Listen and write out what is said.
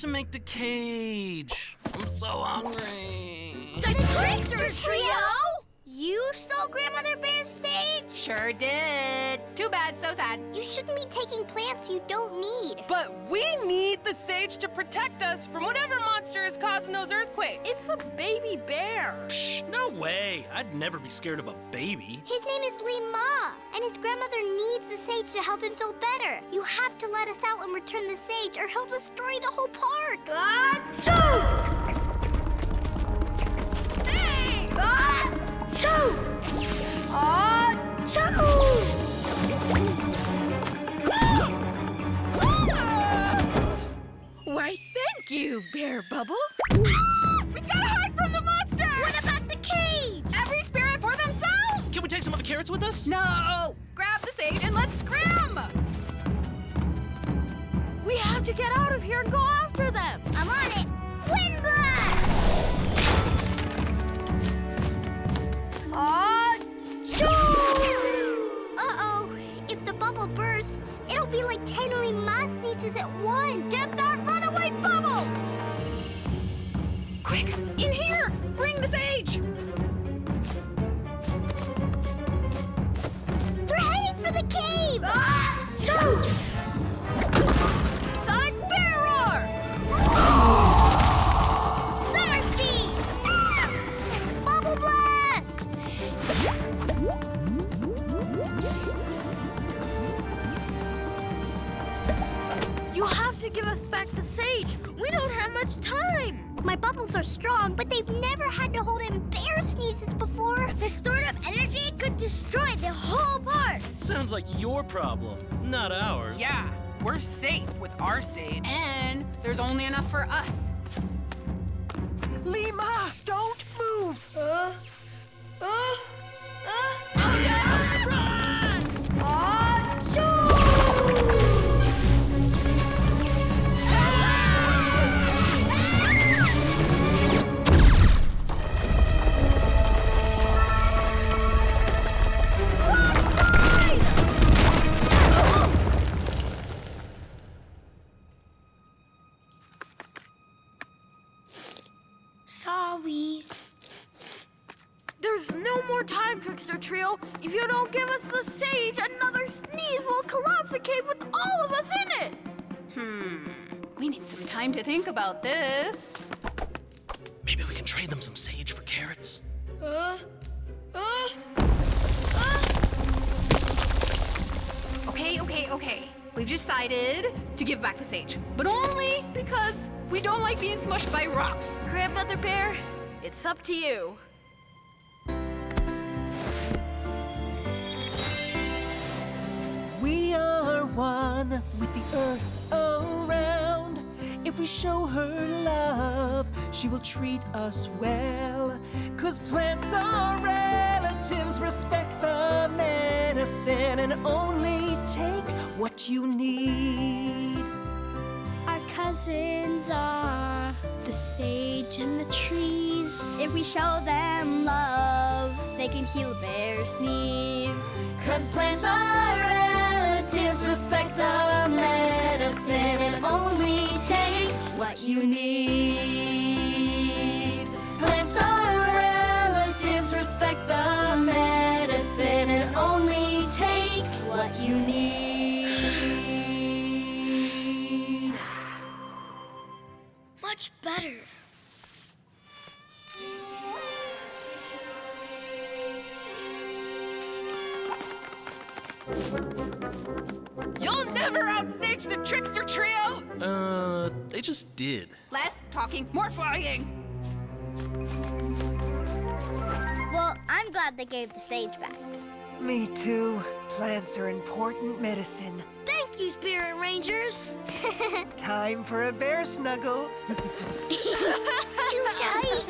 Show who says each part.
Speaker 1: to make the cage. I'm so hungry.
Speaker 2: The Trickster Trio? You stole Grandmother Bear's sage?
Speaker 3: Sure did. Too bad, so sad.
Speaker 2: You shouldn't be taking plants you don't need.
Speaker 4: But we need the sage to protect us from whatever monster is causing those earthquakes.
Speaker 5: It's a baby bear.
Speaker 1: Psh, no way. I'd never be scared of a baby.
Speaker 2: His name is Lima, and his grandmother needs the sage to help him feel better. You have to let us out and return the sage, or he'll destroy the whole park. Achoo!
Speaker 3: Hey!
Speaker 2: Achoo! Achoo!
Speaker 3: Why, thank you, Bear Bubble. We gotta hide from the monster!
Speaker 2: What about the cage?
Speaker 3: Every spirit for themselves!
Speaker 1: Can we take some of the carrots with us?
Speaker 3: No! Grab the sage and let's scram!
Speaker 5: We have to get out of here and go after them.
Speaker 2: I'm on it. Wind blast! Uh-oh. If the bubble bursts, it'll be like 10 Lima sneezes at once. Get that runaway bubble!
Speaker 3: Quick, in here! Bring the sage!
Speaker 2: They're heading for the cave!
Speaker 5: Sonic Bear Roar!
Speaker 2: Summer speed! Bubble blast!
Speaker 5: You have to give us back the sage. We don't have much time.
Speaker 2: My bubbles are strong, but they've never had to hold in bear sneezes before. The stored up energy could destroy the whole park.
Speaker 1: Sounds like your problem, not ours.
Speaker 4: Yeah, we're safe with our sage.
Speaker 3: And there's only enough for us.
Speaker 6: Lima, don't move!
Speaker 2: Sorry.
Speaker 5: There's no more time, Trickster Trio. If you don't give us the sage, another sneeze will collapse the cave with all of us in it.
Speaker 3: We need some time to think about this.
Speaker 1: Maybe we can trade them some sage for carrots.
Speaker 3: Okay. We've decided to give back the sage, but only because we don't like being smushed by rocks.
Speaker 5: Grandmother Bear, it's up to you.
Speaker 6: We are one with the earth around. If we show her love, she will treat us well. 'Cause plants are relatives, respect the medicine, and only take what you need.
Speaker 2: Our cousins are the sage and the trees. If we show them love, they can heal a bear's sneeze.
Speaker 6: 'Cause plants are relatives, respect the medicine, and only take what you need. Plants are relatives, respect the medicine, and only take what you need.
Speaker 2: Much better.
Speaker 4: You'll never outsage the Trickster Trio!
Speaker 1: They just did.
Speaker 3: Less talking, more flying.
Speaker 2: Well, I'm glad they gave the sage back.
Speaker 6: Me too. Plants are important medicine.
Speaker 2: Thank you, Spirit Rangers.
Speaker 6: Time for a bear snuggle.
Speaker 2: Too tight.